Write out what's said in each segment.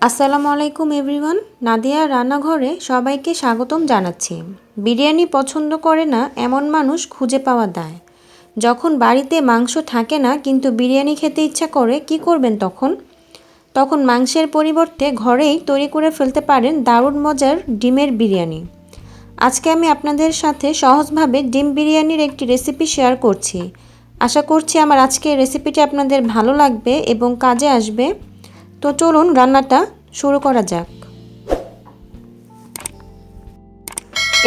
আসসালামু আলাইকুম এভরিওয়ান। নাদিয়ার রান্নাঘরে সবাইকে স্বাগতম জানাচ্ছি। বিরিয়ানি পছন্দ করে না এমন মানুষ খুঁজে পাওয়া দায়। যখন বাড়িতে মাংস থাকে না কিন্তু বিরিয়ানি খেতে ইচ্ছা করে, কি করবেন তখন? তখন মাংসের পরিবর্তে ঘরেই তৈরি করে ফেলতে পারেন দারুণ মজার ডিমের বিরিয়ানি। আজকে আমি আপনাদের সাথে সহজভাবে ডিম বিরিয়ানির একটি রেসিপি শেয়ার করছি। আশা করছি আমার আজকের রেসিপিটি আপনাদের ভালো লাগবে এবং কাজে আসবে। তো চলুন রান্নাটা শুরু করা যাক।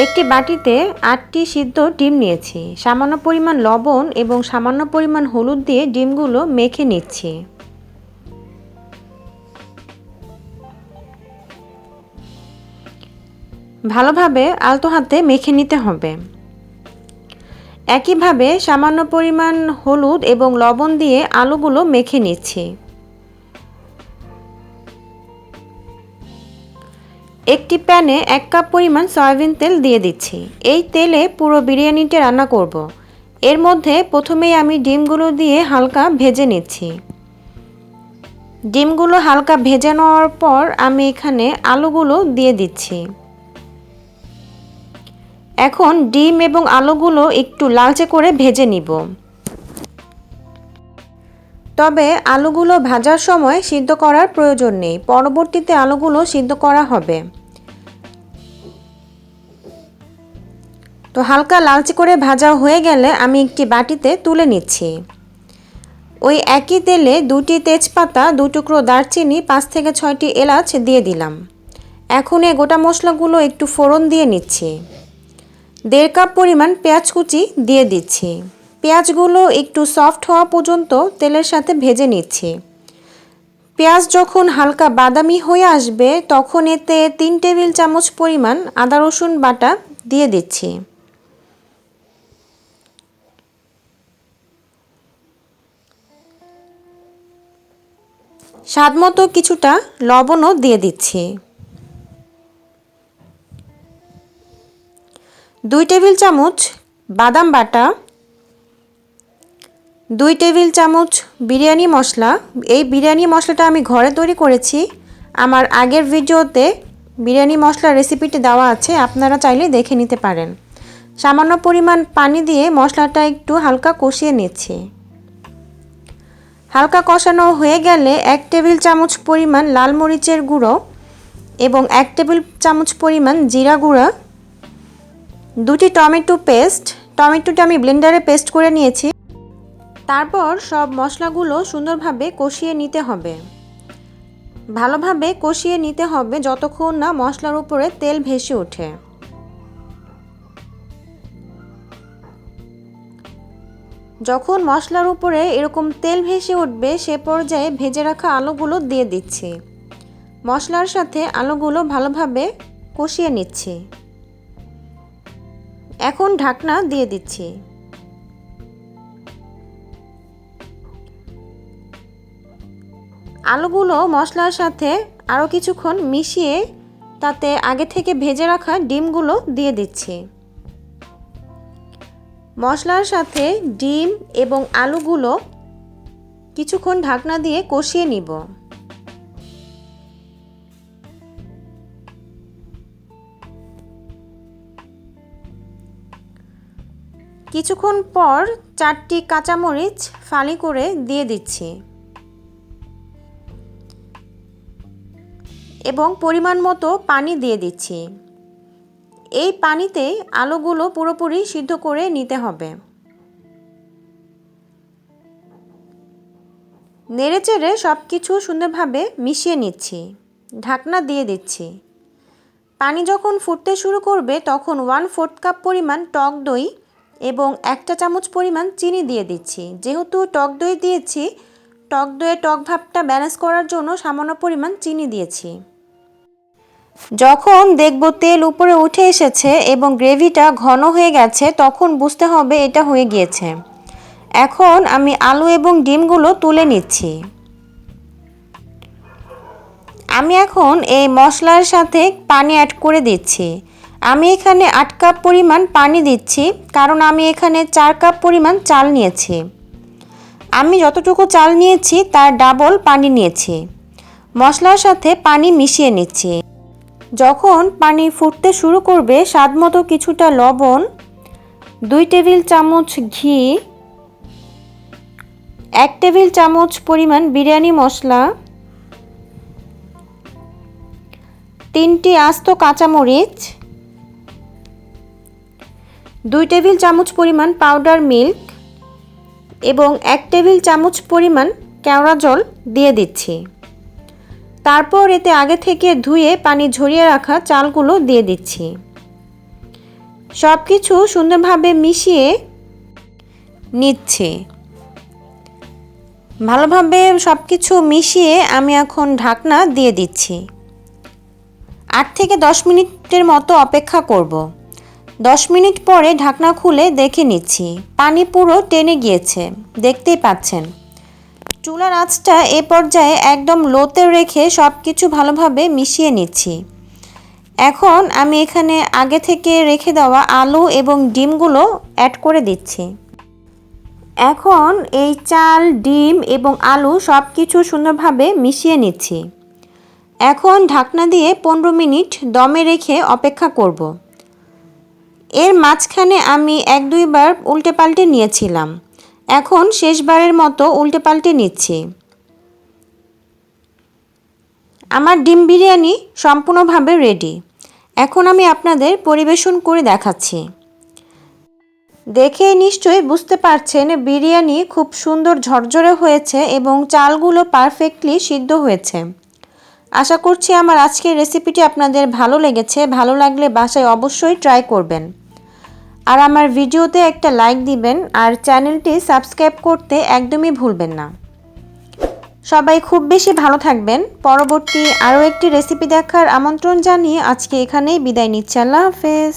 একটি বাটিতে 8টি সিদ্ধ ডিম নিয়েছি। সামান্য পরিমাণ লবণ এবং সামান্য পরিমাণ হলুদ দিয়ে ডিমগুলো মেখে নিচ্ছি। ভালোভাবে আলতো হাতে মেখে নিতে হবে। একইভাবে সামান্য পরিমাণ হলুদ এবং লবণ দিয়ে আলুগুলো মেখে নিচ্ছি। একটি প্যানে 1 কাপ পরিমাণ সয়াবিন তেল দিয়ে দিচ্ছি। এই তেলে পুরো বিরিয়ানিটা রান্না করব। এর মধ্যে প্রথমেই আমি ডিমগুলো দিয়ে হালকা ভেজে নিচ্ছি। ডিমগুলো হালকা ভেজে নেওয়ার পর আমি এখানে আলুগুলো দিয়ে দিচ্ছি। এখন ডিম এবং আলুগুলো একটু লালচে করে ভেজে নিব। তবে আলুগুলো ভাজার সময় সিদ্ধ করার প্রয়োজন নেই, পরবর্তীতে আলুগুলো সিদ্ধ করা হবে। তো হালকা লালচে করে ভাজা হয়ে গেলে আমি একটি বাটিতে তুলে নিচ্ছি। ওই একই তেলে 2টি তেজপাতা, 2 টুকরো দারচিনি, 5 থেকে 6টি এলাচ দিয়ে দিলাম। এখন এই গোটা মশলাগুলো একটু ফোড়ন দিয়ে নিচ্ছি। 1.5 কাপ পরিমাণ পেঁয়াজ কুচি দিয়ে দিচ্ছি। পেঁয়াজগুলো একটু সফট হওয়া পর্যন্ত তেলের সাথে ভেজে নিচ্ছি। পেঁয়াজ যখন হালকা বাদামি হয়ে আসবে তখন এতে 3 টেবিল চামচ পরিমাণ আদা রসুন বাটা দিয়ে দিচ্ছি। স্বাদমতো কিছুটা লবণও দিয়ে দিচ্ছি। 2 টেবিল চামচ বাদাম বাটা, 2 টেবিল চামচ বিরিয়ানি মশলা। এই বিরিয়ানি মশলাটা আমি ঘরে তৈরি করেছি। আমার আগের ভিডিওতে বিরিয়ানি মশলার রেসিপিটি দেওয়া আছে, আপনারা চাইলে দেখে নিতে পারেন। সামান্য পরিমাণ পানি দিয়ে মশলাটা একটু হালকা কষিয়ে নিচ্ছি। হালকা কষানো হয়ে গেলে 1 টেবিল চামচ পরিমাণ লাল মরিচের গুঁড়ো এবং 1 টেবিল চামচ পরিমাণ জিরা গুঁড়া, 2টি টমেটো পেস্ট, টমেটোটা আমি ব্লেন্ডারে পেস্ট করে নিয়েছি। তারপর সব মশলাগুলো সুন্দরভাবে কষিয়ে নিতে হবে। ভালোভাবে কষিয়ে নিতে হবে যতক্ষণ না মশলার উপরে তেল ভেসে ওঠে। যখন মশলার উপরে এরকম তেল ভেসে উঠবে সে পর্যায়ে ভেজে রাখা আলুগুলো দিয়ে দিচ্ছি। মশলার সাথে আলুগুলো ভালোভাবে কষিয়ে নিচ্ছি। এখন ঢাকনা দিয়ে দিচ্ছি। আলুগুলো মশলার সাথে আরও কিছুক্ষণ মিশিয়ে তাতে আগে থেকে ভেজে রাখা ডিমগুলো দিয়ে দিচ্ছি। মশলার সাথে ডিম এবং আলুগুলো কিছুক্ষণ ঢাকনা দিয়ে কষিয়ে নিব। কিছুক্ষণ পর 4টি কাঁচামরিচ ফালি করে দিয়ে দিচ্ছি এবং পরিমাণ মতো পানি দিয়ে দিচ্ছি। এই পানিতে আলুগুলো পুরোপুরি সিদ্ধ করে নিতে হবে। নেড়েচেড়ে সব কিছু সুন্দরভাবে মিশিয়ে নিচ্ছি। ঢাকনা দিয়ে দিচ্ছি। পানি যখন ফুটতে শুরু করবে তখন 1/4 কাপ পরিমাণ টক দই এবং 1 চামচ পরিমাণ চিনি দিয়ে দিচ্ছি। যেহেতু টক দই দিয়েছি, টক দইয়ের টক ভাবটা ব্যালেন্স করার জন্য সামান্য পরিমাণ চিনি দিয়েছি। যখন দেখব তেল উপরে উঠে এসেছে এবং গ্রেভিটা ঘন হয়ে গেছে তখন বুঝতে হবে এটা হয়ে গিয়েছে। এখন আমি আলু এবং ডিমগুলো তুলে নিচ্ছি। আমি এখন এই মশলার সাথে পানি অ্যাড করে দিচ্ছি। আমি এখানে 8 কাপ পরিমাণ পানি দিচ্ছি কারণ আমি এখানে 4 কাপ পরিমাণ চাল নিয়েছি। আমি যতটুকু চাল নিয়েছি তার ডাবল পানি নিয়েছি। মশলার সাথে পানি মিশিয়ে নিচ্ছি। যখন পানি ফুটতে শুরু করবে স্বাদমতো কিছুটা লবণ, 2 টেবিল চামচ ঘি, 1 টেবিল চামচ পরিমাণ বিরিয়ানি মশলা, 3টি আস্ত কাঁচামরিচ, 2 টেবিল চামচ পরিমাণ পাউডার মিল্ক এবং 1 টেবিল চামচ পরিমাণ কেওড়া জল দিয়ে দিচ্ছি। তারপর এতে আগে থেকে ধুয়ে পানি ঝরিয়ে রাখা চালগুলো দিয়ে দিচ্ছি। সব কিছু সুন্দরভাবে মিশিয়ে নিচ্ছি। ভালোভাবে সব কিছু মিশিয়ে আমি এখন ঢাকনা দিয়ে দিচ্ছি। 8 থেকে 10 মিনিটের মতো অপেক্ষা করব। 10 মিনিট পরে ঢাকনা খুলে দেখে নিচ্ছি, পানি পুরো টেনে গিয়েছে, দেখতেই পাচ্ছেন। চুলার আঁচটা এ পর্যায়ে একদম লোতে রেখে সব কিছু ভালোভাবে মিশিয়ে নিচ্ছি। এখন আমি এখানে আগে থেকে রেখে দেওয়া আলু এবং ডিমগুলো অ্যাড করে দিচ্ছি। এখন এই চাল, ডিম এবং আলু সব কিছু সুন্দরভাবে মিশিয়ে নিচ্ছি। এখন ঢাকনা দিয়ে 15 মিনিট দমে রেখে অপেক্ষা করব। এর মাঝখানে আমি 1-2 বার উল্টে পাল্টে নিয়েছিলাম। এখন শেষবারের মতো উল্টে পাল্টে নিচ্ছি। আমার ডিম বিরিয়ানি সম্পূর্ণভাবে রেডি। এখন আমি আপনাদের পরিবেশন করে দেখাচ্ছি। দেখে নিশ্চয়ই বুঝতে পারছেন বিরিয়ানি খুব সুন্দর ঝরঝরে হয়েছে এবং চালগুলো পারফেক্টলি সিদ্ধ হয়েছে। আশা করছি আমার আজকের রেসিপিটি আপনাদের ভালো লেগেছে। ভালো লাগলে বাসায় অবশ্যই ট্রাই করবেন। আর আমার ভিডিওতে একটা লাইক দিবেন আর চ্যানেলটি সাবস্ক্রাইব করতে একদমই ভুলবেন না। সবাই খুব বেশি ভালো থাকবেন। পরবর্তী আরও একটি রেসিপি দেখার আমন্ত্রণ জানিয়ে আজকে এখানেই বিদায় নিচ্ছি। আল্লাহ হাফেজ।